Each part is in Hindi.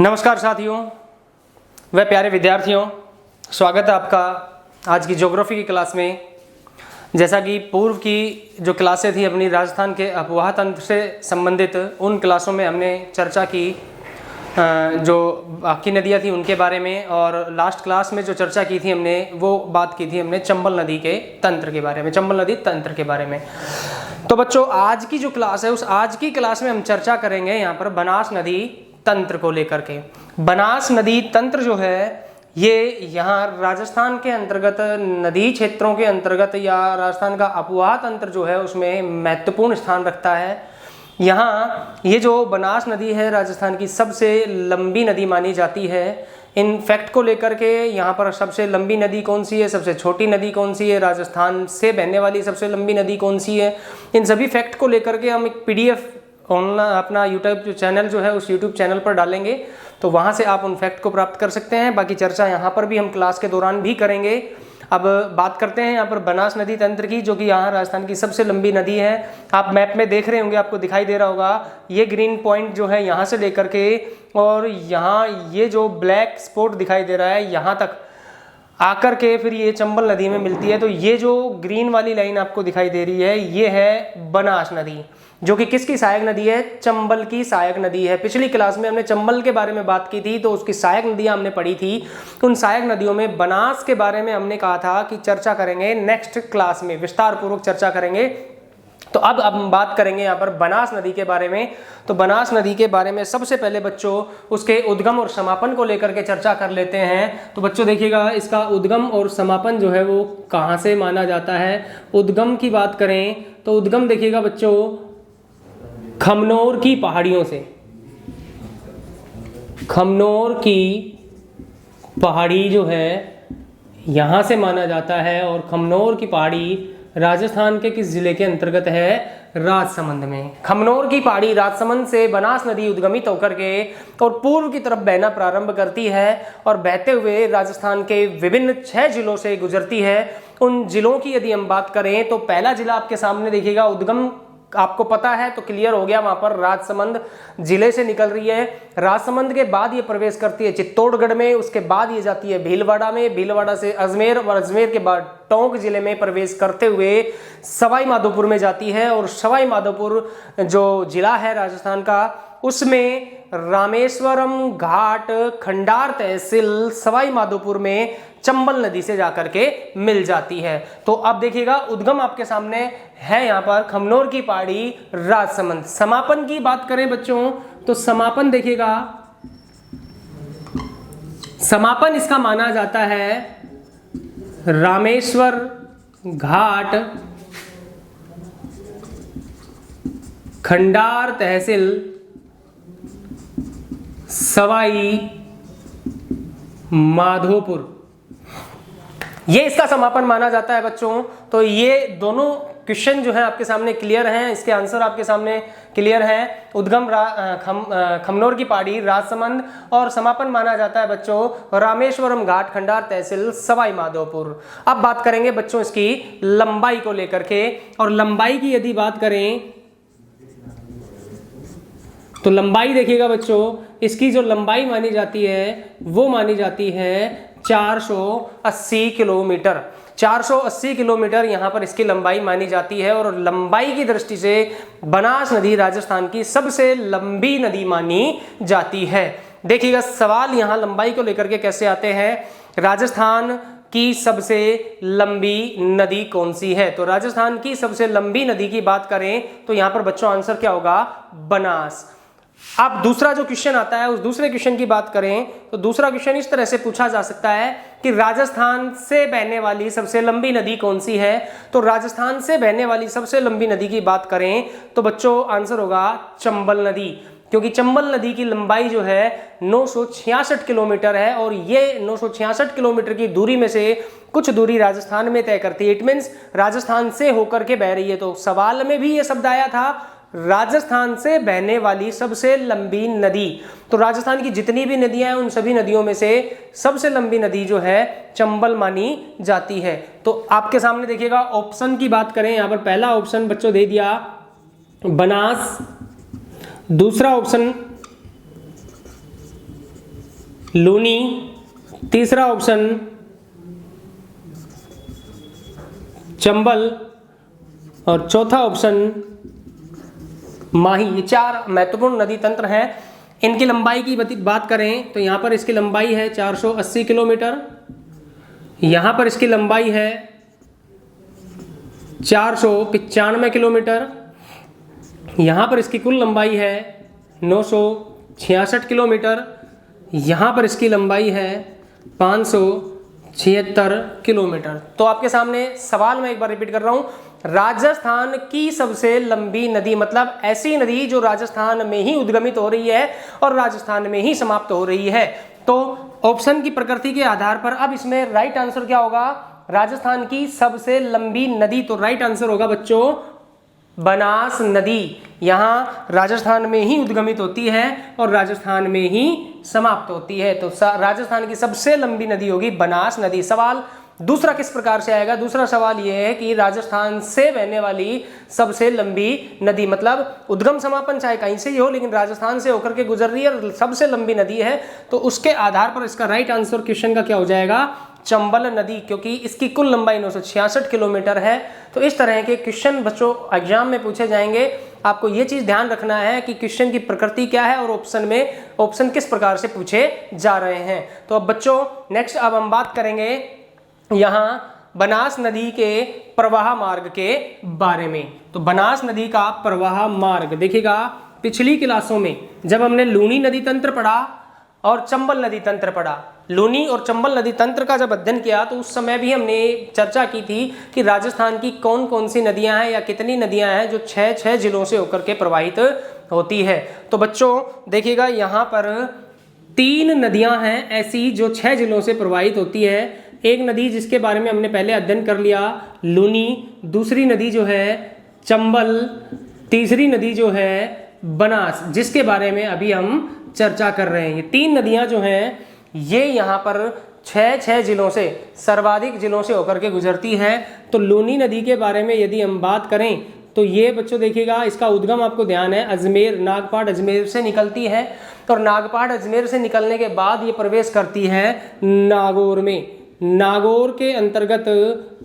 नमस्कार साथियों व प्यारे विद्यार्थियों, स्वागत है आपका आज की ज्योग्राफी की क्लास में। जैसा कि पूर्व की जो क्लासें थी अपनी राजस्थान के अपवाह तंत्र से संबंधित, उन क्लासों में हमने चर्चा की जो बाकी नदियाँ थी उनके बारे में, और लास्ट क्लास में जो चर्चा की थी हमने वो बात की थी हमने चंबल नदी के तंत्र के बारे में, चंबल नदी तंत्र के बारे में। तो बच्चों आज की जो क्लास है उस आज की क्लास में हम चर्चा करेंगे यहाँ पर बनास नदी तंत्र को लेकर के। बनास नदी तंत्र जो है ये यहाँ राजस्थान के अंतर्गत नदी क्षेत्रों के अंतर्गत या राजस्थान का अपवाह तंत्र जो है उसमें महत्वपूर्ण स्थान रखता है। यहाँ ये जो बनास नदी है राजस्थान की सबसे लंबी नदी मानी जाती है। इन फैक्ट को लेकर के यहाँ पर सबसे लंबी नदी कौन सी है, सबसे छोटी नदी कौन सी है, राजस्थान से बहने वाली सबसे लंबी नदी कौन सी है, इन सभी फैक्ट को लेकर के हम एक PDF ऑनलाइन अपना यूट्यूब चैनल जो है उस यूट्यूब चैनल पर डालेंगे, तो वहाँ से आप उन फैक्ट को प्राप्त कर सकते हैं। बाकी चर्चा यहाँ पर भी हम क्लास के दौरान भी करेंगे। अब बात करते हैं यहाँ पर बनास नदी तंत्र की, जो कि यहाँ राजस्थान की सबसे लंबी नदी है। आप मैप में देख रहे होंगे, आपको दिखाई दे रहा होगा ये ग्रीन पॉइंट जो है यहाँ से लेकर के और यहाँ ये जो ब्लैक स्पॉट दिखाई दे रहा है यहाँ तक आकर के फिर ये चंबल नदी में मिलती है। तो ये जो ग्रीन वाली लाइन आपको दिखाई दे रही है ये है बनास नदी, जो कि किसकी सहायक नदी है, चंबल की सहायक नदी है। पिछली क्लास में हमने चंबल के बारे में बात की थी, तो उसकी सहायक नदियां हमने पढ़ी थी। उन सहायक नदियों में बनास के बारे में हमने कहा था कि चर्चा करेंगे, नेक्स्ट क्लास में विस्तार पूर्वक चर्चा करेंगे। तो अब हम बात करेंगे यहाँ पर बनास नदी के बारे में। तो बनास नदी के बारे में सबसे पहले बच्चों उसके उद्गम और समापन को लेकर के चर्चा कर लेते हैं। तो बच्चों देखिएगा, इसका उद्गम और समापन जो है वो कहाँ से माना जाता है। उद्गम की बात करें तो उद्गम देखिएगा बच्चों खमनोर की पहाड़ियों से, खमनोर की पहाड़ी जो है यहाँ से माना जाता है। और खमनोर की पहाड़ी राजस्थान के किस जिले के अंतर्गत है, राजसमंद में। खमनोर की पहाड़ी राजसमंद से बनास नदी उद्गमित होकर के और पूर्व की तरफ बहना प्रारंभ करती है और बहते हुए राजस्थान के विभिन्न 6 जिलों से गुजरती है। उन जिलों की यदि हम बात करें तो पहला जिला आपके सामने देखिएगा, उद्गम आपको पता है तो क्लियर हो गया, वहां पर राजसमंद जिले से निकल रही है। राजसमंद के बाद ये प्रवेश करती है चित्तौड़गढ़ में, उसके बाद ये जाती है भीलवाड़ा में, भीलवाड़ा से अजमेर और अजमेर के बाद टोंक जिले में प्रवेश करते हुए सवाई माधोपुर में जाती है। और सवाई माधोपुर जो जिला है राजस्थान का उसमें रामेश्वरम घाट खंडार तहसील सवाई माधोपुर में चंबल नदी से जाकर के मिल जाती है। तो अब देखिएगा उद्गम आपके सामने है यहाँ पर खमनोर की पहाड़ी राजसमंद। समापन की बात करें बच्चों तो समापन देखिएगा, समापन इसका माना जाता है रामेश्वर घाट खंडार तहसील सवाई माधोपुर, ये इसका समापन माना जाता है बच्चों। तो ये दोनों क्वेश्चन जो है आपके सामने क्लियर हैं, इसके आंसर आपके सामने क्लियर हैं। उद्गम खमनोर की पहाड़ी राजसमंद और समापन माना जाता है बच्चों रामेश्वरम घाट खंडार तहसील सवाई माधोपुर। अब बात करेंगे बच्चों इसकी लंबाई को लेकर के, और लंबाई की यदि बात करें तो लंबाई देखिएगा बच्चों, इसकी जो लंबाई मानी जाती है वो मानी जाती है 480 किलोमीटर। 480 किलोमीटर यहाँ पर इसकी लंबाई मानी जाती है। और लंबाई की दृष्टि से बनास नदी राजस्थान की सबसे लंबी नदी मानी जाती है। देखिएगा सवाल यहाँ लंबाई को लेकर के कैसे आते हैं, राजस्थान की सबसे लंबी नदी कौन सी है। तो राजस्थान की सबसे लंबी नदी की बात करें तो यहाँ पर बच्चों आंसर क्या होगा, बनास। अब दूसरा जो क्वेश्चन आता है उस दूसरे क्वेश्चन की बात करें तो दूसरा क्वेश्चन इस तरह से पूछा जा सकता है कि राजस्थान से बहने वाली सबसे लंबी नदी कौन सी है। तो राजस्थान से बहने वाली सबसे लंबी नदी की बात करें तो बच्चों आंसर होगा चंबल नदी, क्योंकि चंबल नदी की लंबाई जो है 966 किलोमीटर है। और ये 966 किलोमीटर की दूरी में से कुछ दूरी राजस्थान में तय करती है। इट मीन्स राजस्थान से होकर के बह रही है। तो सवाल में भी ये शब्द आया था राजस्थान से बहने वाली सबसे लंबी नदी। तो राजस्थान की जितनी भी नदियां हैं उन सभी नदियों में से सबसे लंबी नदी जो है चंबल मानी जाती है। तो आपके सामने देखिएगा ऑप्शन की बात करें, यहाँ पर पहला ऑप्शन बच्चों दे दिया बनास, दूसरा ऑप्शन लूनी, तीसरा ऑप्शन चंबल और चौथा ऑप्शन माही। ये 4 महत्वपूर्ण नदी तंत्र हैं। इनकी लंबाई की बात करें तो यहाँ पर इसकी लंबाई है 480 किलोमीटर, यहाँ पर इसकी लंबाई है 495 किलोमीटर, यहाँ पर इसकी कुल लंबाई है 966 किलोमीटर, यहाँ पर इसकी लंबाई है 576 किलोमीटर। तो आपके सामने सवाल मैं एक बार रिपीट कर रहा हूँ, राजस्थान की सबसे लंबी नदी, मतलब ऐसी नदी जो राजस्थान में ही उद्गमित हो रही है और राजस्थान में ही समाप्त हो रही है। तो ऑप्शन की प्रकृति के आधार पर अब इसमें राइट आंसर क्या होगा, राजस्थान की सबसे लंबी नदी। तो राइट आंसर होगा बच्चों बनास नदी। यहाँ राजस्थान में ही उद्गमित होती है और राजस्थान में ही समाप्त होती है। तो राजस्थान की सबसे लंबी नदी होगी बनास नदी। सवाल दूसरा किस प्रकार से आएगा, दूसरा सवाल यह है कि राजस्थान से बहने वाली सबसे लंबी नदी, मतलब उद्गम समापन चाहे कहीं से ही हो लेकिन राजस्थान से होकर के गुजर रही है और सबसे लंबी नदी है, तो उसके आधार पर इसका राइट आंसर क्वेश्चन का क्या हो जाएगा, चंबल नदी, क्योंकि इसकी कुल लंबाई 966 किलोमीटर है। तो इस तरह के क्वेश्चन बच्चों एग्जाम में पूछे जाएंगे। आपको ये चीज ध्यान रखना है कि क्वेश्चन की प्रकृति क्या है और ऑप्शन किस प्रकार से पूछे जा रहे हैं। तो अब बच्चों नेक्स्ट अब हम बात करेंगे यहाँ बनास नदी के प्रवाह मार्ग के बारे में। तो बनास नदी का प्रवाह मार्ग देखिएगा, पिछली क्लासों में जब हमने लूनी नदी तंत्र पढ़ा और चंबल नदी तंत्र पढ़ा, लूनी और चंबल नदी तंत्र का जब अध्ययन किया तो उस समय भी हमने चर्चा की थी कि राजस्थान की कौन कौन सी नदियां हैं या कितनी नदियां हैं जो 6 जिलों से होकर के प्रवाहित होती है। तो बच्चों देखिएगा यहाँ पर 3 नदियां हैं ऐसी जो 6 जिलों से प्रवाहित होती है। एक नदी जिसके बारे में हमने पहले अध्ययन कर लिया लूनी, दूसरी नदी जो है चंबल, तीसरी नदी जो है बनास, जिसके बारे में अभी हम चर्चा कर रहे हैं। ये 3 नदियां जो हैं ये यहाँ पर 6 जिलों से, सर्वाधिक जिलों से होकर के गुजरती है। तो लूनी नदी के बारे में यदि हम बात करें तो ये बच्चों देखिएगा इसका उद्गम आपको ध्यान है अजमेर, नागपाट अजमेर से निकलती है। तो नागपाट अजमेर से निकलने के बाद ये प्रवेश करती है नागौर में, नागौर के अंतर्गत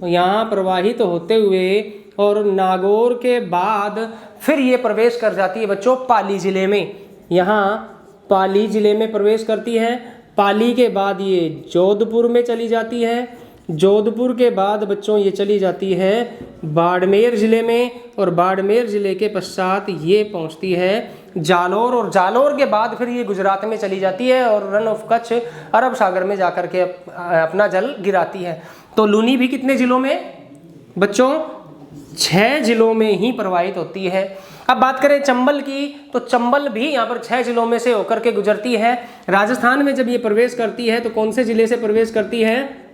यहाँ प्रवाहित होते हुए और नागौर के बाद फिर ये प्रवेश कर जाती है बच्चों पाली जिले में। यहाँ पाली जिले में प्रवेश करती है। पाली के बाद ये जोधपुर में चली जाती है। जोधपुर के बाद बच्चों ये चली जाती है बाड़मेर जिले में और बाड़मेर जिले के पश्चात ये पहुंचती है जालोर और जालोर के बाद फिर ये गुजरात में चली जाती है और रन ऑफ कच्छ अरब सागर में जाकर के अपना जल गिराती है। तो लूनी भी कितने जिलों में बच्चों 6 जिलों में ही प्रवाहित होती है। अब बात करें चंबल की तो चंबल भी यहाँ पर 6 जिलों में से होकर के गुजरती है। राजस्थान में जब ये प्रवेश करती है तो कौन से जिले से प्रवेश करती है,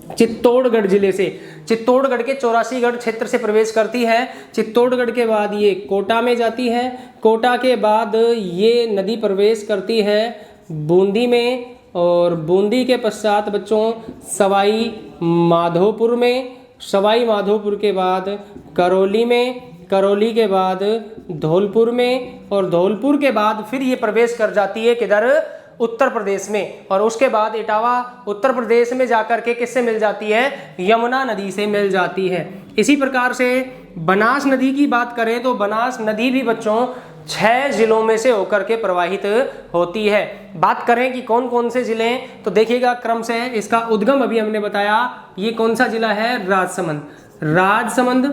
चित्तौड़गढ़ जिले से, चित्तौड़गढ़ के 84गढ़ क्षेत्र से प्रवेश करती है। चित्तौड़गढ़ के बाद ये कोटा में जाती है। कोटा के बाद ये नदी प्रवेश करती है बूंदी में और बूंदी के पश्चात बच्चों सवाई माधोपुर में, सवाई माधोपुर के बाद करौली में, करौली के बाद धौलपुर में और धौलपुर के बाद फिर ये प्रवेश कर जाती है किधर, उत्तर प्रदेश में। और उसके बाद इटावा उत्तर प्रदेश में जाकर के किससे मिल जाती है, यमुना नदी से मिल जाती है। इसी प्रकार से बनास नदी की बात करें तो बनास नदी भी बच्चों 6 जिलों में से होकर के प्रवाहित होती है। बात करें कि कौन कौन से जिले तो देखिएगा क्रम से इसका उद्गम अभी हमने बताया। ये कौन सा जिला है, राजसमंद, राजसमंद,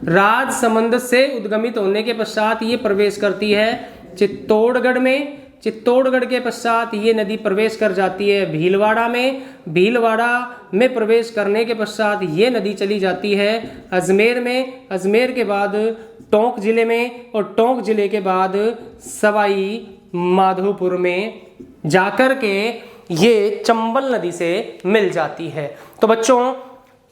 राजसमंद से उद्गमित होने के पश्चात ये प्रवेश करती है चित्तौड़गढ़ में। चित्तौड़गढ़ के पश्चात ये नदी प्रवेश कर जाती है भीलवाड़ा में। भीलवाड़ा में प्रवेश करने के पश्चात ये नदी चली जाती है अजमेर में। अजमेर के बाद टोंक जिले में और टोंक जिले के बाद सवाई माधोपुर में जाकर के ये चंबल नदी से मिल जाती है। तो बच्चों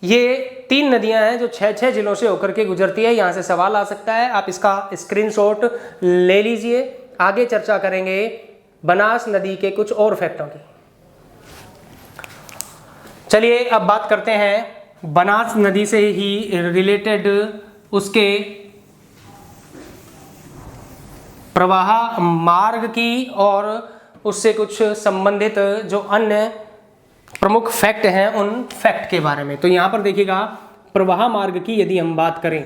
ये 3 नदियां हैं जो 6 जिलों से होकर के गुजरती है। यहाँ से सवाल आ सकता है, आप इसका स्क्रीनशॉट ले लीजिए। आगे चर्चा करेंगे बनास नदी के कुछ और फैक्टों की। चलिए अब बात करते हैं बनास नदी से ही रिलेटेड उसके प्रवाह मार्ग की और उससे कुछ संबंधित जो अन्य प्रमुख फैक्ट हैं उन फैक्ट के बारे में। तो यहाँ पर देखिएगा प्रवाह मार्ग की यदि हम बात करें,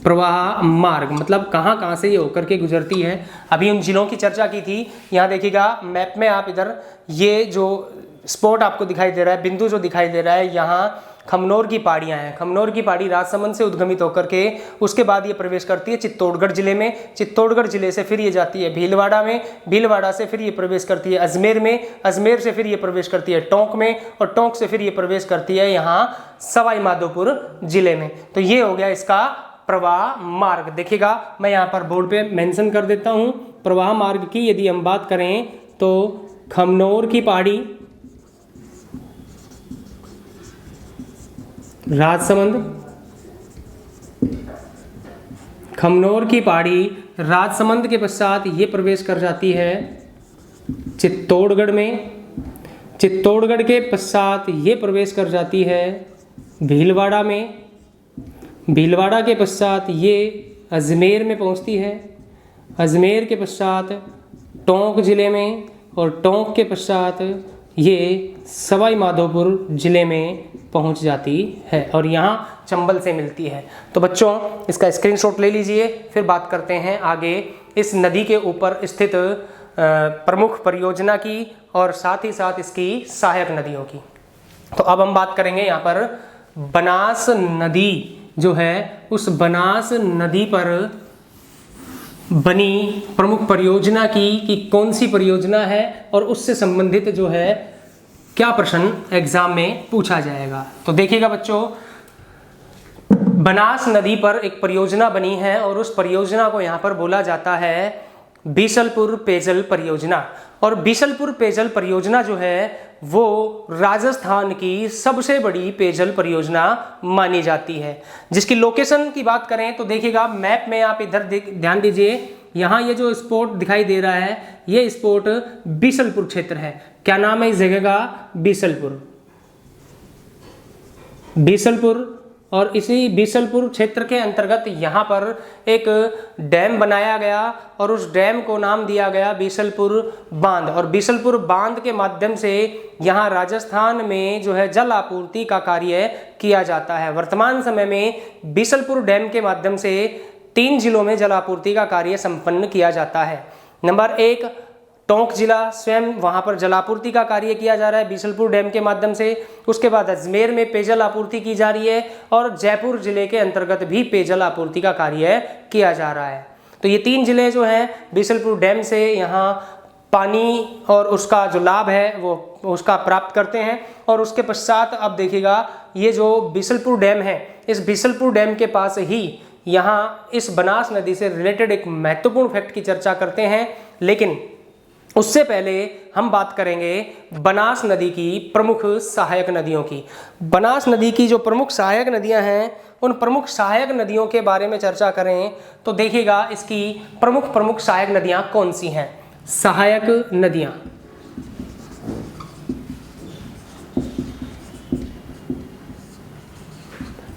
प्रवाह मार्ग मतलब कहाँ से ये होकर के गुजरती है। अभी उन जिलों की चर्चा की थी। यहाँ देखिएगा मैप में आप इधर ये जो स्पॉट आपको दिखाई दे रहा है, बिंदु जो दिखाई दे रहा है, यहाँ खमनोर की पहाड़ियाँ हैं। खमनोर की पहाड़ी राजसमंद से उद्गमित होकर के उसके बाद ये प्रवेश करती है चित्तौड़गढ़ जिले में, चित्तौड़गढ़ जिले से फिर ये जाती है भीलवाड़ा में, भीलवाड़ा से फिर ये प्रवेश करती है अजमेर में, अजमेर से फिर ये प्रवेश करती है टोंक में, और टोंक से फिर ये प्रवेश करती है यहाँ सवाई माधोपुर जिले में। तो ये हो गया इसका प्रवाह मार्ग। देखिएगा मैं यहाँ पर बोर्ड पे मेंशन कर देता हूँ। प्रवाह मार्ग की यदि हम बात करें तो खमनोर की पहाड़ी, राजसमंद, खमनोर की पहाड़ी राजसमंद के पश्चात ये प्रवेश कर जाती है चित्तौड़गढ़ में, चित्तौड़गढ़ के पश्चात ये प्रवेश कर जाती है भीलवाड़ा में, भीलवाड़ा के पश्चात ये अजमेर में पहुंचती है, अजमेर के पश्चात टोंक जिले में, और टोंक के पश्चात ये सवाई माधोपुर जिले में पहुंच जाती है और यहाँ चंबल से मिलती है। तो बच्चों इसका स्क्रीनशॉट ले लीजिए। फिर बात करते हैं आगे इस नदी के ऊपर स्थित प्रमुख परियोजना की और साथ ही साथ इसकी सहायक नदियों की। तो अब हम बात करेंगे यहाँ पर बनास नदी जो है, उस बनास नदी पर बनी प्रमुख परियोजना की कि कौन सी परियोजना है और उससे संबंधित जो है क्या प्रश्न एग्जाम में पूछा जाएगा। तो देखिएगा बच्चों, बनास नदी पर एक परियोजना बनी है और उस परियोजना को यहाँ पर बोला जाता है बीसलपुर पेयजल परियोजना। और बीसलपुर पेयजल परियोजना जो है वो राजस्थान की सबसे बड़ी पेयजल परियोजना मानी जाती है। जिसकी लोकेशन की बात करें तो देखिएगा मैप में आप इधर ध्यान दीजिए, यहाँ ये जो स्पॉट दिखाई दे रहा है ये स्पॉट बीसलपुर क्षेत्र है। क्या नाम है इस जगह का? बीसलपुर, बीसलपुर। और इसी बीसलपुर क्षेत्र के अंतर्गत यहाँ पर एक डैम बनाया गया और उस डैम को नाम दिया गया बीसलपुर बांध। और बीसलपुर बांध के माध्यम से यहाँ राजस्थान में जो है जल आपूर्ति का कार्य किया जाता है। वर्तमान समय में बीसलपुर डैम के माध्यम से 3 जिलों में जल आपूर्ति का कार्य संपन्न किया जाता है। नंबर 1 टोंक जिला स्वयं, वहाँ पर जलापूर्ति का कार्य किया जा रहा है बीसलपुर डैम के माध्यम से। उसके बाद अजमेर में पेयजल आपूर्ति की जा रही है और जयपुर जिले के अंतर्गत भी पेयजल आपूर्ति का कार्य किया जा रहा है। तो ये 3 जिले जो हैं बीसलपुर डैम से यहाँ पानी और उसका जो लाभ है वो उसका प्राप्त करते हैं। और उसके पश्चात अब देखिएगा ये जो बीसलपुर डैम है, इस बीसलपुर डैम के पास ही यहाँ इस बनास नदी से रिलेटेड एक महत्वपूर्ण फैक्ट की चर्चा करते हैं। लेकिन उससे पहले हम बात करेंगे बनास नदी की प्रमुख सहायक नदियों की। बनास नदी की जो प्रमुख सहायक नदियां हैं उन प्रमुख सहायक नदियों के बारे में चर्चा करें तो देखिएगा इसकी प्रमुख सहायक नदियां कौन सी हैं। सहायक नदियां,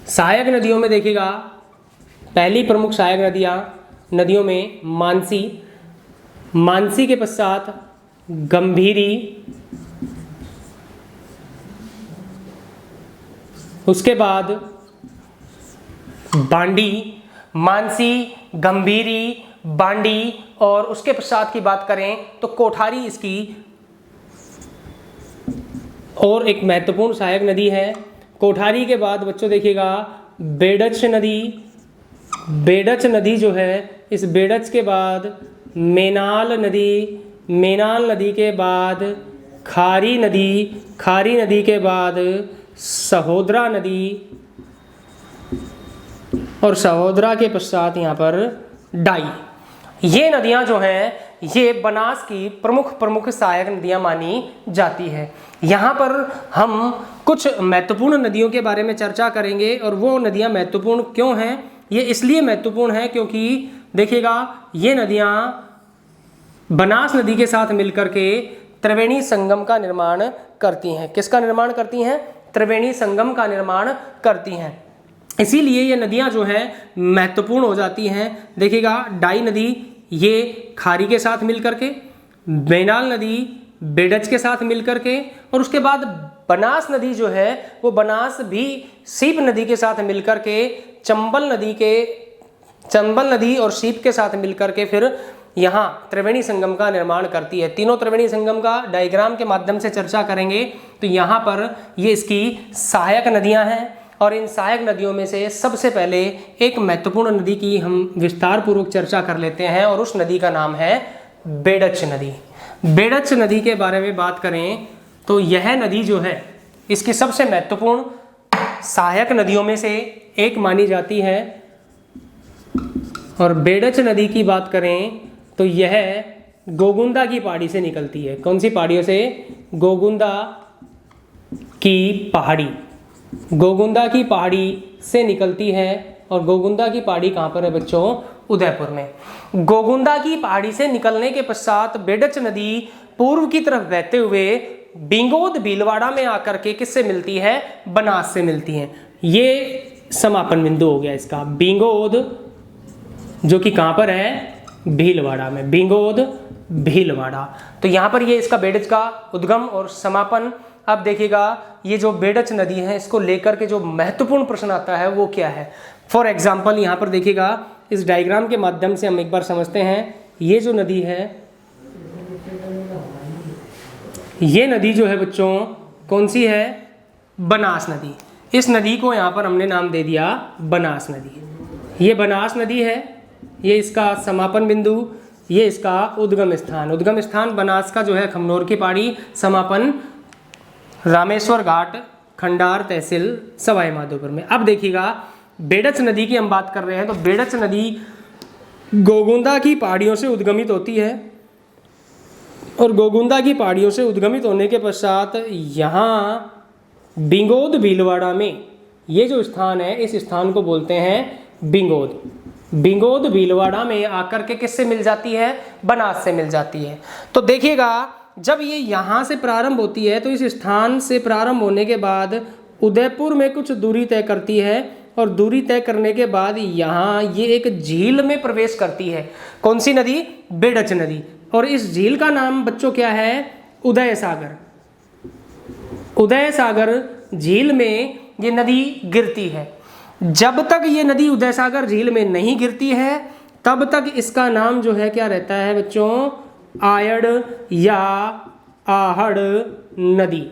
सहायक नदियों में देखिएगा पहली प्रमुख सहायक नदियों में मानसी, मानसी के पश्चात गंभीरी, उसके बाद बांडी, मानसी, गंभीरी, बांडी, और उसके पश्चात की बात करें तो कोठारी इसकी और एक महत्वपूर्ण सहायक नदी है। कोठारी के बाद बच्चों देखिएगा बेडच नदी, बेडच नदी जो है, इस बेडच के बाद मेनाल नदी, मेनाल नदी के बाद खारी नदी, खारी नदी के बाद सहोदरा नदी, और सहोदरा के पश्चात यहाँ पर डाई। ये नदियाँ जो हैं ये बनास की प्रमुख सहायक नदियाँ मानी जाती है। यहाँ पर हम कुछ महत्वपूर्ण नदियों के बारे में चर्चा करेंगे और वो नदियाँ महत्वपूर्ण क्यों हैं, ये इसलिए महत्वपूर्ण है क्योंकि देखिएगा ये नदियाँ बनास नदी के साथ मिलकर के त्रिवेणी संगम का निर्माण करती हैं। किसका निर्माण करती हैं? त्रिवेणी संगम का निर्माण करती हैं। इसीलिए ये नदियाँ जो हैं महत्वपूर्ण हो जाती हैं। देखिएगा डाई नदी ये खारी के साथ मिल करके, बेनाल नदी बेडच के साथ मिल करके, और उसके बाद बनास नदी जो है वो बनास भी सीप नदी के साथ मिल करके चंबल नदी और सीप के साथ मिल करके फिर यहाँ त्रिवेणी संगम का निर्माण करती है। तीनों त्रिवेणी संगम का डायग्राम के माध्यम से चर्चा करेंगे। तो यहाँ पर ये इसकी सहायक नदियाँ हैं, और इन सहायक नदियों में से सबसे पहले एक महत्वपूर्ण नदी की हम विस्तार पूर्वक चर्चा कर लेते हैं, और उस नदी का नाम है बेडच नदी। बेडच नदी के बारे में बात करें तो यह नदी जो है इसकी सबसे महत्वपूर्ण सहायक नदियों में से एक मानी जाती है। और बेडच नदी की बात करें तो यह गोगुंदा की पहाड़ी से निकलती है। कौन सी पहाड़ियों से? गोगुंदा की पहाड़ी, गोगुंदा की पहाड़ी से निकलती है। और गोगुंदा की पहाड़ी कहाँ पर है बच्चों? उदयपुर में। गोगुंदा की पहाड़ी से निकलने के पश्चात बेडच नदी पूर्व की तरफ बहते हुए बिंगोद भीलवाड़ा में आकर के किससे मिलती है? बनास से मिलती है। ये समापन बिंदु हो गया इसका। बिंगोद जो कि कहाँ पर है? भीलवाड़ा में। बिंगोद भीलवाड़ा। तो यहाँ पर ये इसका बेडच का उद्गम और समापन। अब देखिएगा ये जो बेडच नदी है इसको लेकर के जो महत्वपूर्ण प्रश्न आता है वो क्या है। फॉर एग्जाम्पल यहाँ पर देखिएगा इस डायग्राम के माध्यम से हम एक बार समझते हैं। ये जो नदी है, ये नदी जो है बच्चों कौन सी है? बनास नदी। इस नदी को यहाँ पर हमने नाम दे दिया बनास नदी। ये बनास नदी है, ये इसका समापन बिंदु, ये इसका उद्गम स्थान। उद्गम स्थान बनास का जो है खमनोर की पहाड़ी, समापन रामेश्वर घाट, खंडार तहसील सवाई माधोपुर में। अब देखिएगा बेडच नदी की हम बात कर रहे हैं। तो बेडच नदी गोगुंदा की पहाड़ियों से उद्गमित होती है, और गोगुंदा की पहाड़ियों से उद्गमित होने के पश्चात यहाँ बिंगोद भीलवाड़ा में ये जो स्थान है इस स्थान को बोलते हैं बिंगोद। बिंगोद भीलवाड़ा में आकर के किससे मिल जाती है? बनास से मिल जाती है। तो देखिएगा जब ये यहाँ से प्रारंभ होती है तो इस स्थान से प्रारंभ होने के बाद उदयपुर में कुछ दूरी तय करती है, और दूरी तय करने के बाद यहाँ ये एक झील में प्रवेश करती है। कौन सी नदी? बेडच नदी। और इस झील का नाम बच्चों क्या है? उदय सागर। उदय सागर झील में ये नदी गिरती है। जब तक ये नदी उदय सागर झील में नहीं गिरती है तब तक इसका नाम जो है क्या रहता है बच्चों? आयड़ या आहड़ नदी।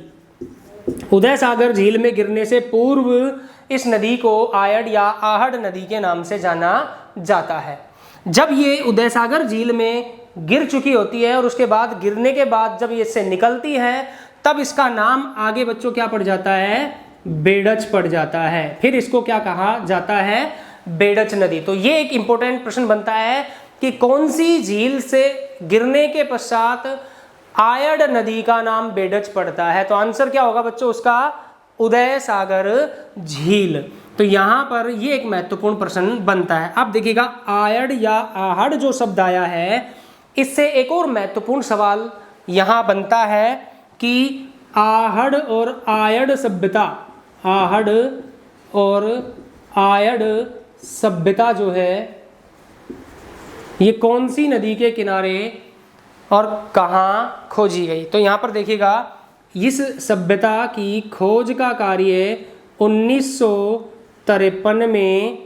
उदय सागर झील में गिरने से पूर्व इस नदी को आयड़ या आहड़ नदी के नाम से जाना जाता है। जब ये उदय सागर झील में गिर चुकी होती है और उसके बाद गिरने के बाद जब ये इससे निकलती है तब इसका नाम आगे बच्चों क्या पड़ जाता है? बेडच पड़ जाता है। फिर इसको क्या कहा जाता है? बेडच नदी। तो ये एक इंपॉर्टेंट प्रश्न बनता है कि कौन सी झील से गिरने के पश्चात आयड़ नदी का नाम बेडच पड़ता है? तो आंसर क्या होगा बच्चों उसका? उदय सागर झील। तो यहाँ पर ये एक महत्वपूर्ण प्रश्न बनता है। अब देखिएगा आयड़ या आहड़ जो शब्द आया है इससे एक और महत्वपूर्ण सवाल यहाँ बनता है कि आहड़ और आयड़ सभ्यता, आहड़ और आयड़ सभ्यता जो है ये कौन सी नदी के किनारे और कहाँ खोजी गई? तो यहाँ पर देखिएगा इस सभ्यता की खोज का कार्य 1953 में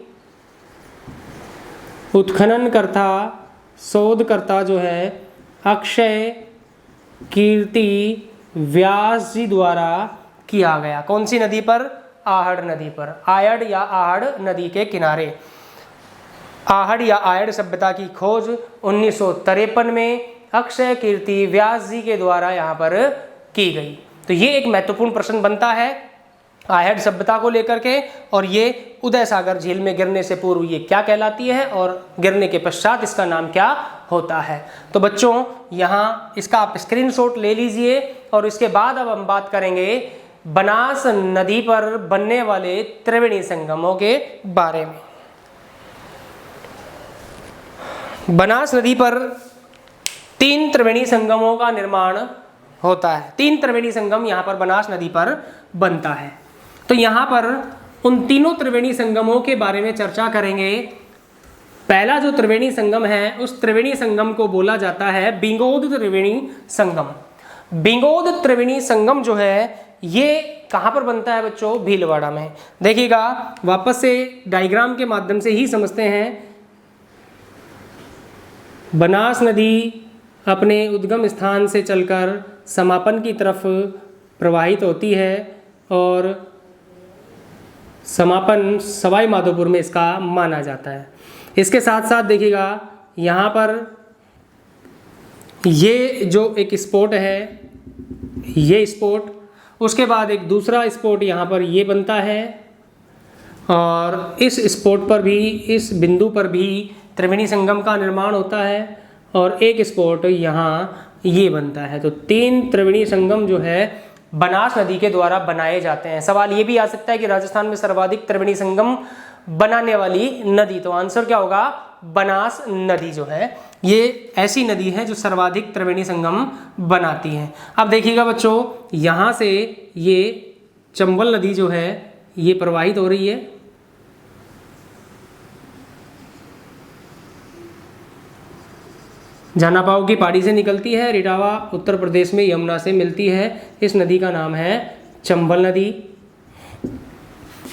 उत्खननकर्ता शोधकर्ता जो है अक्षय कीर्ति व्यास जी द्वारा किया गया। कौन सी नदी पर? आहड़ नदी पर। आयड़ या आहड़ नदी के किनारे आहड़ या आयड़ सभ्यता की खोज 1953 में अक्षय कीर्ति व्यास जी के द्वारा यहाँ पर की गई। तो ये एक महत्वपूर्ण प्रश्न बनता है आयड़ सभ्यता को लेकर के, और ये उदय सागर झील में गिरने से पूर्व ये क्या कहलाती है और गिरने के पश्चात इसका नाम क्या होता है। तो बच्चों यहाँ इसका आप स्क्रीनशॉट ले लीजिए, और इसके बाद अब हम बात करेंगे बनास नदी पर बनने वाले त्रिवेणी संगमों के बारे में। बनास नदी पर 3 त्रिवेणी संगमों का निर्माण होता है। 3 त्रिवेणी संगम यहाँ पर बनास नदी पर बनता है। तो यहाँ पर उन तीनों त्रिवेणी संगमों के बारे में चर्चा करेंगे पहला जो त्रिवेणी संगम है उस त्रिवेणी संगम को बोला जाता है बिंगोद त्रिवेणी संगम। बिंगोद त्रिवेणी संगम जो है ये कहाँ पर बनता है बच्चों? भीलवाड़ा में। देखिएगा वापस से डायग्राम के माध्यम से ही समझते हैं। बनास नदी अपने उद्गम स्थान से चलकर समापन की तरफ प्रवाहित होती है और समापन सवाई माधोपुर में इसका माना जाता है। इसके साथ साथ देखिएगा यहाँ पर ये जो एक स्पॉट है, ये स्पॉट, उसके बाद एक दूसरा स्पॉट यहाँ पर ये बनता है और इस स्पॉट पर भी, इस बिंदु पर भी त्रिवेणी संगम का निर्माण होता है और एक स्पॉट यहाँ ये बनता है। तो 3 त्रिवेणी संगम जो है बनास नदी के द्वारा बनाए जाते हैं। सवाल ये भी आ सकता है कि राजस्थान में सर्वाधिक त्रिवेणी संगम बनाने वाली नदी, तो आंसर क्या होगा? बनास नदी जो है ये ऐसी नदी है जो सर्वाधिक त्रिवेणी संगम बनाती है। अब देखिएगा बच्चों, यहाँ से ये चंबल नदी जो है ये प्रवाहित हो रही है, जानापाव की पहाड़ी से निकलती है, रिटावा उत्तर प्रदेश में यमुना से मिलती है। इस नदी का नाम है चंबल नदी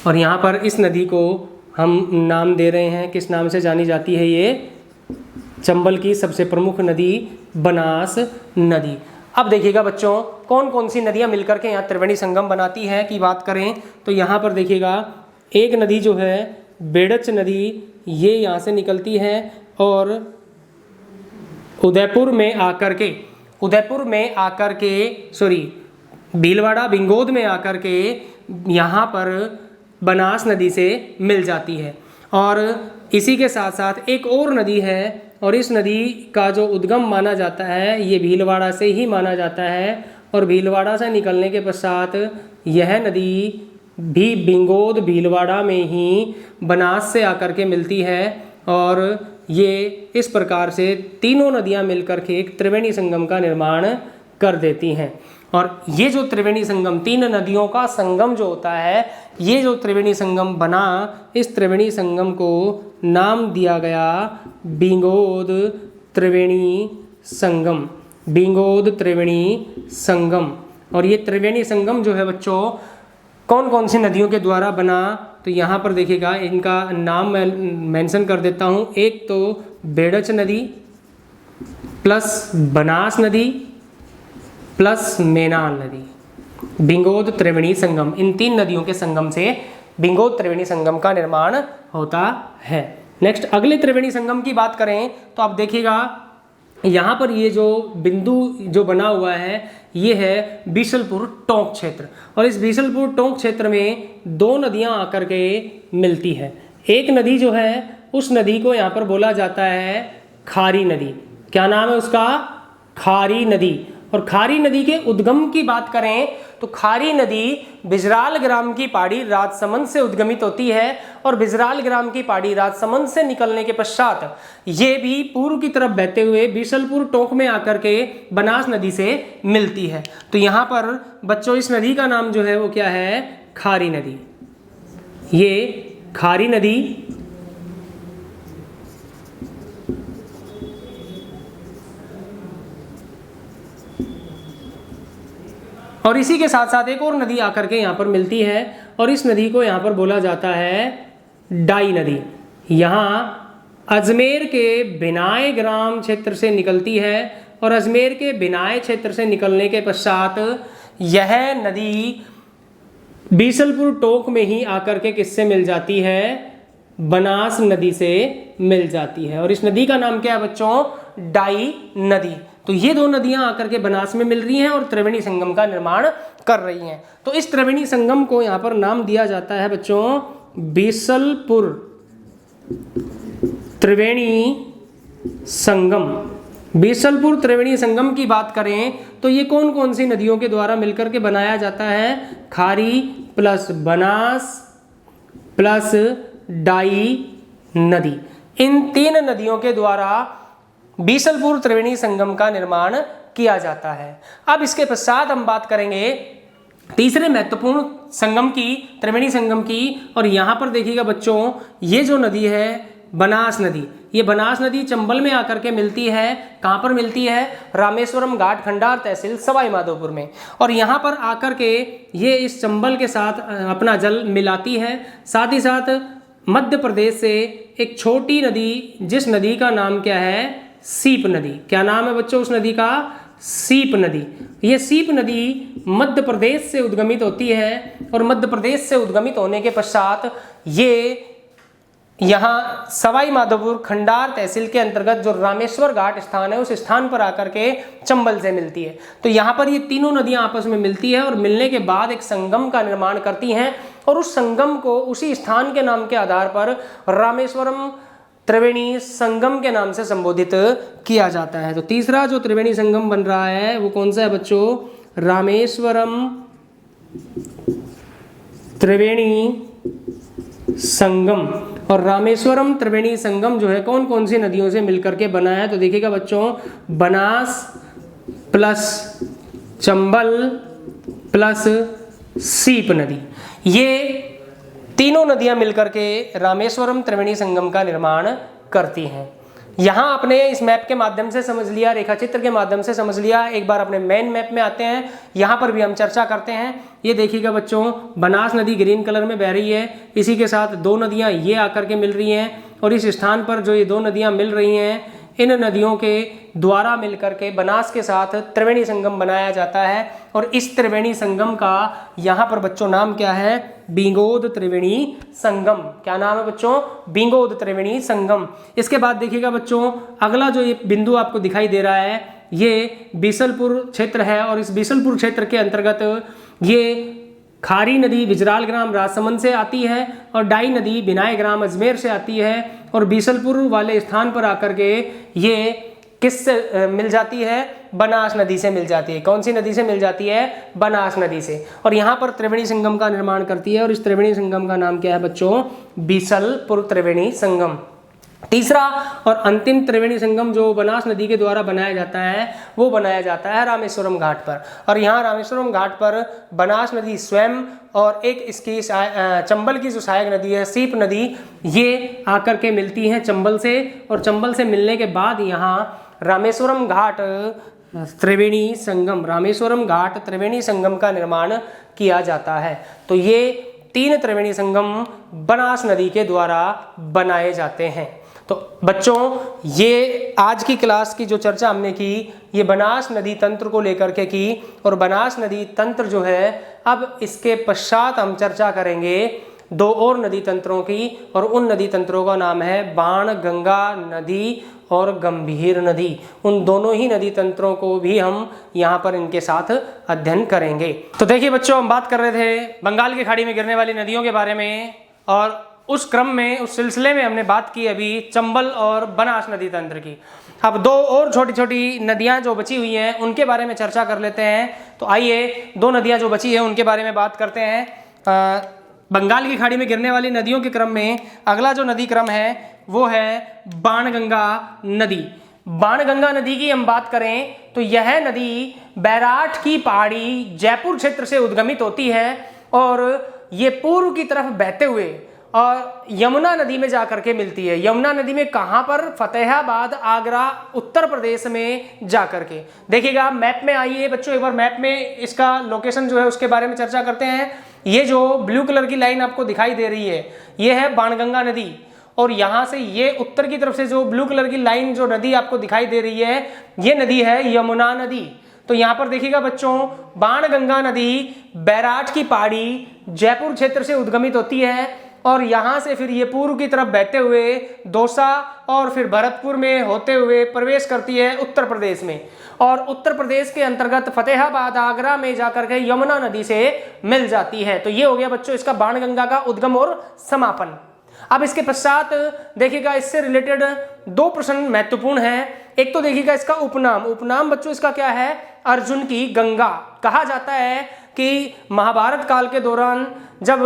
और यहाँ पर इस नदी को हम नाम दे रहे हैं, किस नाम से जानी जाती है? ये चंबल की सबसे प्रमुख नदी बनास नदी। अब देखिएगा बच्चों, कौन कौन सी नदियाँ मिलकर के यहाँ त्रिवेणी संगम बनाती है की बात करें तो यहाँ पर देखिएगा एक नदी जो है बेड़च नदी, ये यहाँ से निकलती है और उदयपुर में आकर के भीलवाड़ा बिंगोद में आकर के यहाँ पर बनास नदी से मिल जाती है। और इसी के साथ साथ एक और नदी है और इस नदी का जो उद्गम माना जाता है ये भीलवाड़ा से ही माना जाता है और भीलवाड़ा से निकलने के पश्चात यह नदी भी बिंगोद भीलवाड़ा में ही बनास से आकर के मिलती है और ये इस प्रकार से तीनों नदियां मिलकर के एक त्रिवेणी संगम का निर्माण कर देती हैं। और ये जो त्रिवेणी संगम, 3 नदियों का संगम जो होता है, ये जो त्रिवेणी संगम बना, इस त्रिवेणी संगम को नाम दिया गया बिंगोद त्रिवेणी संगम। बिंगोद त्रिवेणी संगम। और ये त्रिवेणी संगम जो है बच्चों कौन कौन सी नदियों के द्वारा बना, तो यहाँ पर देखिएगा इनका नाम मैं मेंशन कर देता हूँ। एक तो बेड़च नदी प्लस बनास नदी प्लस मेनाल नदी, बिंगोद त्रिवेणी संगम। इन 3 नदियों के संगम से बिंगोद त्रिवेणी संगम का निर्माण होता है। नेक्स्ट अगले त्रिवेणी संगम की बात करें तो आप देखिएगा यहाँ पर ये जो बिंदु जो बना हुआ है ये है बीसलपुर टोंक क्षेत्र और इस बीसलपुर टोंक क्षेत्र में 2 नदियाँ आकर के मिलती है। एक नदी जो है उस नदी को यहाँ पर बोला जाता है खारी नदी। क्या नाम है उसका? खारी नदी। और खारी नदी के उद्गम की बात करें तो खारी नदी बिजराल ग्राम की पहाड़ी राजसमंद से उद्गमित होती है और बिजराल ग्राम की पहाड़ी राजसमंद से निकलने के पश्चात ये भी पूर्व की तरफ बहते हुए बीसलपुर टोंक में आकर के बनास नदी से मिलती है। तो यहाँ पर बच्चों इस नदी का नाम जो है वो क्या है? खारी नदी। ये खारी नदी और इसी के साथ साथ एक और नदी आकर के यहाँ पर मिलती है और इस नदी को यहाँ पर बोला जाता है डाई नदी। यहाँ अजमेर के बिनाए ग्राम क्षेत्र से निकलती है और अजमेर के बिनाए क्षेत्र से निकलने के पश्चात यह नदी बीसलपुर टोंक में ही आकर के किससे मिल जाती है? बनास नदी से मिल जाती है। और इस नदी का नाम क्या है बच्चों? डाई नदी। तो ये 2 नदियां आकर के बनास में मिल रही हैं और त्रिवेणी संगम का निर्माण कर रही हैं। तो इस त्रिवेणी संगम को यहाँ पर नाम दिया जाता है बच्चों बीसलपुर त्रिवेणी संगम। बीसलपुर त्रिवेणी संगम की बात करें तो ये कौन कौन सी नदियों के द्वारा मिलकर के बनाया जाता है? खारी प्लस बनास प्लस डाई नदी। इन 3 नदियों के द्वारा बीसलपुर त्रिवेणी संगम का निर्माण किया जाता है। अब इसके पश्चात हम बात करेंगे तीसरे महत्वपूर्ण संगम की, त्रिवेणी संगम की। और यहाँ पर देखिएगा बच्चों ये जो नदी है बनास नदी। ये बनास नदी चंबल में आकर के मिलती है। कहाँ पर मिलती है? रामेश्वरम घाट, खंडार तहसील, सवाई माधोपुर में। और यहाँ पर आकर के ये इस चंबल के साथ अपना जल मिलाती है। साथ ही साथ मध्य प्रदेश से एक छोटी नदी, जिस नदी का नाम क्या है? सीप नदी। क्या नाम है बच्चों उस नदी का? सीप नदी। ये सीप नदी मध्य प्रदेश से उद्गमित होती है और मध्य प्रदेश से उद्गमित होने के पश्चात ये यहाँ सवाई माधोपुर खंडार तहसील के अंतर्गत जो रामेश्वर घाट स्थान है, उस स्थान पर आकर के चंबल से मिलती है। तो यहाँ पर ये तीनों नदियाँ आपस में मिलती है और मिलने के बाद एक संगम का निर्माण करती हैं और उस संगम को उसी स्थान के नाम के आधार पर रामेश्वरम त्रिवेणी संगम के नाम से संबोधित किया जाता है। तो तीसरा जो त्रिवेणी संगम बन रहा है वो कौन सा है बच्चों? रामेश्वरम त्रिवेणी संगम। और रामेश्वरम त्रिवेणी संगम जो है कौन कौन सी नदियों से मिलकर के बना है? तो देखिएगा बच्चों, बनास प्लस चंबल प्लस सीप नदी, ये तीनों नदियां मिलकर के रामेश्वरम त्रिवेणी संगम का निर्माण करती हैं। यहाँ आपने इस मैप के माध्यम से समझ लिया, रेखा चित्र के माध्यम से समझ लिया। एक बार अपने मेन मैप में आते हैं, यहाँ पर भी हम चर्चा करते हैं। ये देखिएगा बच्चों, बनास नदी ग्रीन कलर में बह रही है, इसी के साथ दो नदियाँ ये आकर के मिल रही हैं और इस स्थान पर जो ये दो नदियाँ मिल रही हैं, इन नदियों के द्वारा मिलकर के बनास के साथ त्रिवेणी संगम बनाया जाता है। और इस त्रिवेणी संगम का यहाँ पर बच्चों नाम क्या है? बिंगोद त्रिवेणी संगम। क्या नाम है बच्चों? बिंगोद त्रिवेणी संगम। इसके बाद देखिएगा बच्चों, अगला जो ये बिंदु आपको दिखाई दे रहा है, ये बीसलपुर क्षेत्र है और इस बीसलपुर क्षेत्र के अंतर्गत ये खारी नदी बिजराल ग्राम राजसमंद से आती है और डाई नदी बिनाय ग्राम अजमेर से आती है और बीसलपुर वाले स्थान पर आकर के ये किससे मिल जाती है? बनास नदी से मिल जाती है। कौन सी नदी से मिल जाती है? बनास नदी से। और यहाँ पर त्रिवेणी संगम का निर्माण करती है और इस त्रिवेणी संगम का नाम क्या है बच्चों? बीसलपुर त्रिवेणी संगम। तीसरा और अंतिम त्रिवेणी संगम जो बनास नदी के द्वारा बनाया जाता है, वो बनाया जाता है रामेश्वरम घाट पर। और यहाँ रामेश्वरम घाट पर बनास नदी स्वयं और एक इसकी चंबल की जो सहायक नदी है सीप नदी, ये आकर के मिलती हैं चंबल से। और चंबल से मिलने के बाद यहाँ रामेश्वरम घाट त्रिवेणी संगम, रामेश्वरम घाट त्रिवेणी संगम का निर्माण किया जाता है। तो ये तीन त्रिवेणी संगम बनास नदी के द्वारा बनाए जाते हैं। तो बच्चों, ये आज की क्लास की जो चर्चा हमने की, ये बनास नदी तंत्र को लेकर के की। और बनास नदी तंत्र जो है, अब इसके पश्चात हम चर्चा करेंगे दो और नदी तंत्रों की, और उन नदी तंत्रों का नाम है बाण गंगा नदी और गंभीर नदी। उन दोनों ही नदी तंत्रों को भी हम यहाँ पर इनके साथ अध्ययन करेंगे। तो देखिए बच्चों, हम बात कर रहे थे बंगाल की खाड़ी में गिरने वाली नदियों के बारे में, और उस क्रम में, उस सिलसिले में हमने बात की अभी चंबल और बनास नदी तंत्र की। अब दो और छोटी छोटी नदियां जो बची हुई हैं उनके बारे में चर्चा कर लेते हैं। तो आइए, दो नदियां जो बची हैं उनके बारे में बात करते हैं। बंगाल की खाड़ी में गिरने वाली नदियों के क्रम में अगला जो नदी क्रम है वो है बाणगंगा नदी। बाणगंगा नदी की हम बात करें तो यह नदी बैराठ की पहाड़ी जयपुर क्षेत्र से उद्गमित होती है और ये पूर्व की तरफ बहते हुए और यमुना नदी में जाकर के मिलती है। यमुना नदी में कहाँ पर? फतेहाबाद, आगरा, उत्तर प्रदेश में जाकर के। देखिएगा मैप में, आइए बच्चों एक बार मैप में इसका लोकेशन जो है उसके बारे में चर्चा करते हैं। ये जो ब्लू कलर की लाइन आपको दिखाई दे रही है, ये है बाणगंगा नदी, और यहाँ से ये उत्तर की तरफ से जो ब्लू कलर की लाइन जो नदी आपको दिखाई दे रही है, ये नदी है यमुना नदी। तो यहाँ पर देखिएगा बच्चों, बाणगंगा नदी बैराठ की पहाड़ी जयपुर क्षेत्र से उद्गमित होती है और यहाँ से फिर ये पूर्व की तरफ बहते हुए दौसा और फिर भरतपुर में होते हुए प्रवेश करती है उत्तर प्रदेश में, और उत्तर प्रदेश के अंतर्गत फतेहाबाद, आगरा में जाकर के यमुना नदी से मिल जाती है। तो ये हो गया बच्चों इसका बाणगंगा का उद्गम और समापन। अब इसके पश्चात देखिएगा इससे रिलेटेड दो प्रश्न महत्वपूर्ण हैं। एक तो देखिएगा इसका उपनाम। उपनाम बच्चों इसका क्या है? अर्जुन की गंगा। कहा जाता है कि महाभारत काल के दौरान जब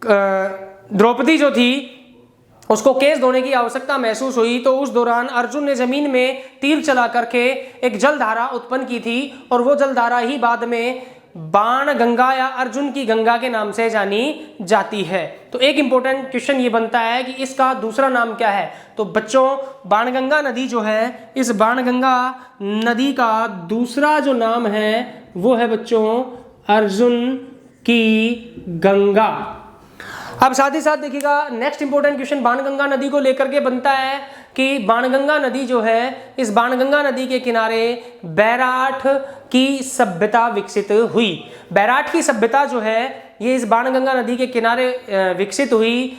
द्रौपदी जो थी उसको केस धोने की आवश्यकता महसूस हुई, तो उस दौरान अर्जुन ने जमीन में तीर चला करके एक जलधारा उत्पन्न की थी और वो जलधारा ही बाद में बाण गंगा या अर्जुन की गंगा के नाम से जानी जाती है। तो एक इंपॉर्टेंट क्वेश्चन ये बनता है कि इसका दूसरा नाम क्या है। तो बच्चों बाणगंगा नदी जो है, इस बाणगंगा नदी का दूसरा जो नाम है वो है बच्चों अर्जुन की गंगा। अब साथ ही साथ देखिएगा नेक्स्ट इंपॉर्टेंट क्वेश्चन बाणगंगा नदी को लेकर के बनता है कि बाणगंगा नदी जो है, इस बाणगंगा नदी के किनारे बैराठ की सभ्यता विकसित हुई। बैराठ की सभ्यता जो है ये इस बाणगंगा नदी के किनारे विकसित हुई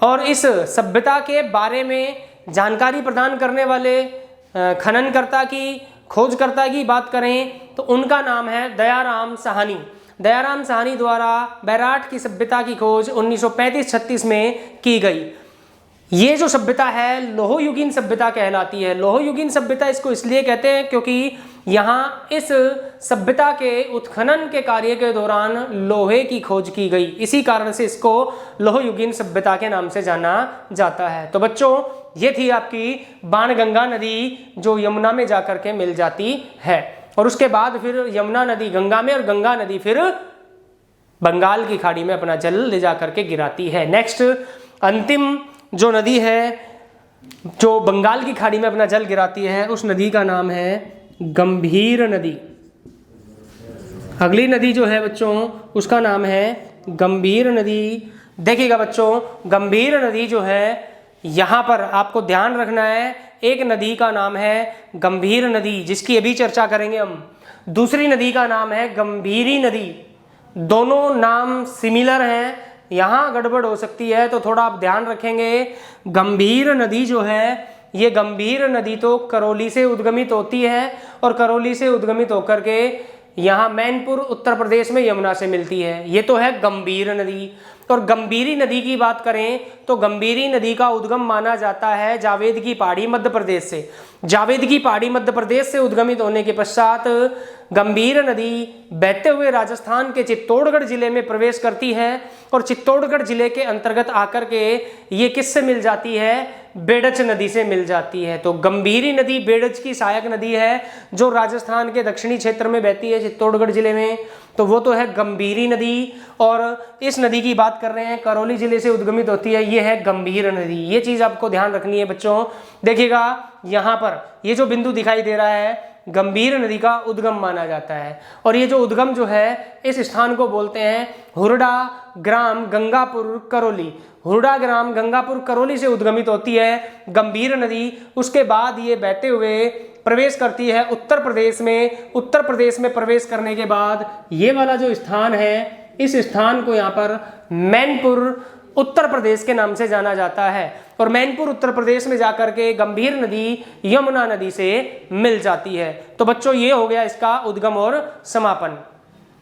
और इस सभ्यता के बारे में जानकारी प्रदान करने वाले खननकर्ता की, खोजकर्ता की बात करें तो उनका नाम है दयाराम साहनी। दयाराम साहनी द्वारा बैराठ की सभ्यता की खोज 1935-36 में की गई। ये जो सभ्यता है लोहयुगीन सभ्यता कहलाती है। लोहयुगीन सभ्यता इसको इसलिए कहते हैं क्योंकि यहाँ इस सभ्यता के उत्खनन के कार्य के दौरान लोहे की खोज की गई, इसी कारण से इसको लोहयुगीन सभ्यता के नाम से जाना जाता है। तो बच्चों ये थी आपकी बाणगंगा नदी जो यमुना में जाकर के मिल जाती है और उसके बाद फिर यमुना नदी गंगा में और गंगा नदी फिर बंगाल की खाड़ी में अपना जल ले जाकर के गिराती है। नेक्स्ट अंतिम जो नदी है जो बंगाल की खाड़ी में अपना जल गिराती है उस नदी का नाम है गंभीर नदी। अगली नदी जो है बच्चों उसका नाम है गंभीर नदी। देखिएगा बच्चों गंभीर नदी जो है यहाँ पर आपको ध्यान रखना है, एक नदी का नाम है गंभीर नदी जिसकी अभी चर्चा करेंगे हम। दूसरी नदी का नाम है गंभीरी नदी। दोनों नाम सिमिलर हैं, यहाँ गड़बड़ हो सकती है तो थोड़ा आप ध्यान रखेंगे। गंभीर नदी जो है ये गंभीर नदी तो करौली से उद्गमित होती है और करौली से उद्गमित होकर के यहाँ मैनपुर उत्तर प्रदेश में यमुना से मिलती है। ये तो है गंभीर नदी। और गंभीरी नदी की बात करें तो गंभीरी नदी का उद्गम माना जाता है जावेद की पहाड़ी मध्य प्रदेश से। जावेद की पहाड़ी मध्य प्रदेश से उद्गमित होने के पश्चात गंभीर नदी बहते हुए राजस्थान के चित्तौड़गढ़ जिले में प्रवेश करती है और चित्तौड़गढ़ जिले के अंतर्गत आकर के ये किससे मिल जाती है, बेडच नदी से मिल जाती है। तो गंभीरी नदी बेडच की सहायक नदी है जो राजस्थान के दक्षिणी क्षेत्र में बहती है चित्तौड़गढ़ जिले में, तो वो तो है गंभीरी नदी। और इस नदी की बात कर रहे हैं करौली जिले से उद्गमित होती है, ये है गंभीर नदी। ये चीज आपको ध्यान रखनी है बच्चों। देखिएगा यहाँ पर ये जो बिंदु दिखाई दे रहा है गंभीर नदी का उद्गम माना जाता है और ये जो उद्गम जो है इस स्थान को बोलते हैं हुरडा ग्राम गंगापुर करौली। हुरडा ग्राम गंगापुर करौली से उद्गमित होती है गंभीर नदी। उसके बाद ये बहते हुए प्रवेश करती है उत्तर प्रदेश में। उत्तर प्रदेश में प्रवेश करने के बाद ये वाला जो स्थान है इस स्थान को यहाँ पर मैनपुर उत्तर प्रदेश के नाम से जाना जाता है और मैनपुर उत्तर प्रदेश में जाकर के गंभीर नदी यमुना नदी से मिल जाती है। तो बच्चों ये हो गया इसका उद्गम और समापन।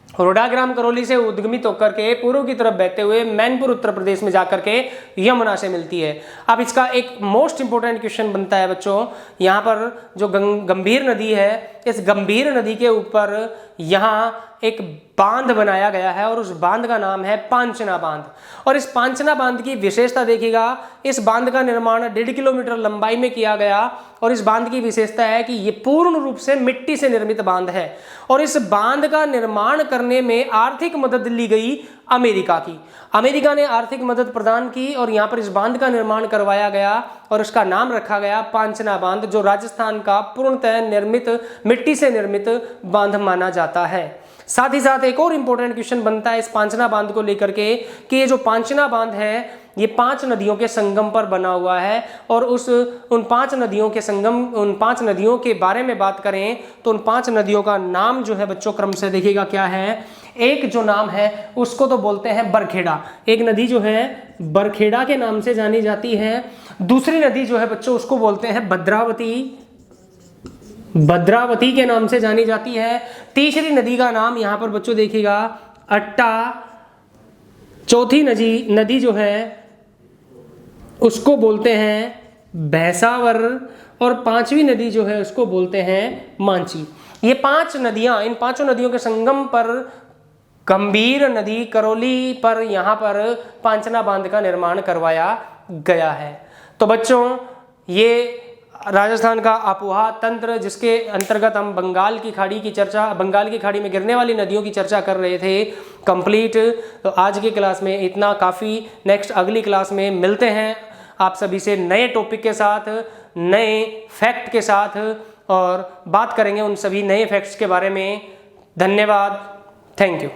हुरडा ग्राम करौली से उद्गमित होकर के पूर्व की तरफ बहते हुए मैनपुर उत्तर प्रदेश में जाकर के यमुना से मिलती है। अब इसका एक मोस्ट इंपोर्टेंट क्वेश्चन बनता है बच्चों, यहाँ पर जो गंभीर नदी है इस गंभीर नदी के ऊपर यहाँ एक बांध बनाया गया है और उस बांध का नाम है पांचना बांध। और इस पांचना बांध की विशेषता देखिएगा, इस बांध का निर्माण 1.5 किलोमीटर लंबाई में किया गया और इस बांध की विशेषता है कि ये पूर्ण रूप से मिट्टी से निर्मित बांध है और इस बांध का निर्माण करने में आर्थिक मदद ली गई अमेरिका की। अमेरिका ने आर्थिक मदद प्रदान की और यहाँ पर इस बांध का निर्माण करवाया गया और उसका नाम रखा गया पांचना बांध, जो राजस्थान का पूर्णतः निर्मित मिट्टी से निर्मित बांध माना जाता है। साथ ही साथ एक और इम्पोर्टेंट क्वेश्चन बनता है इस पांचना बांध को लेकर के कि ये जो पांचना बांध है ये 5 नदियों के संगम पर बना हुआ है और उन 5 नदियों के संगम, उन 5 नदियों के बारे में बात करें तो उन 5 नदियों का नाम जो है बच्चों क्रम से देखिएगा क्या है। एक जो नाम है उसको तो बोलते हैं बरखेड़ा, एक नदी जो है बरखेड़ा के नाम से जानी जाती है। दूसरी नदी जो है बच्चों उसको बोलते हैं भद्रावती, भद्रावती के नाम से जानी जाती है। तीसरी नदी का नाम यहाँ पर बच्चों देखिएगा अट्टा। चौथी नदी जो है उसको बोलते हैं भैंसावर और 5वीं नदी जो है उसको बोलते हैं मांची। ये 5 नदियां, इन 5 नदियों के संगम पर गंभीर नदी करौली पर यहाँ पर पांचना बांध का निर्माण करवाया गया है। तो बच्चों ये राजस्थान का अपोहा तंत्र, जिसके अंतर्गत हम बंगाल की खाड़ी में गिरने वाली नदियों की चर्चा कर रहे थे, कंप्लीट। तो आज की क्लास में इतना काफ़ी। नेक्स्ट अगली क्लास में मिलते हैं आप सभी से नए टॉपिक के साथ, नए फैक्ट के साथ, और बात करेंगे उन सभी नए फैक्ट्स के बारे में। धन्यवाद, थैंक यू।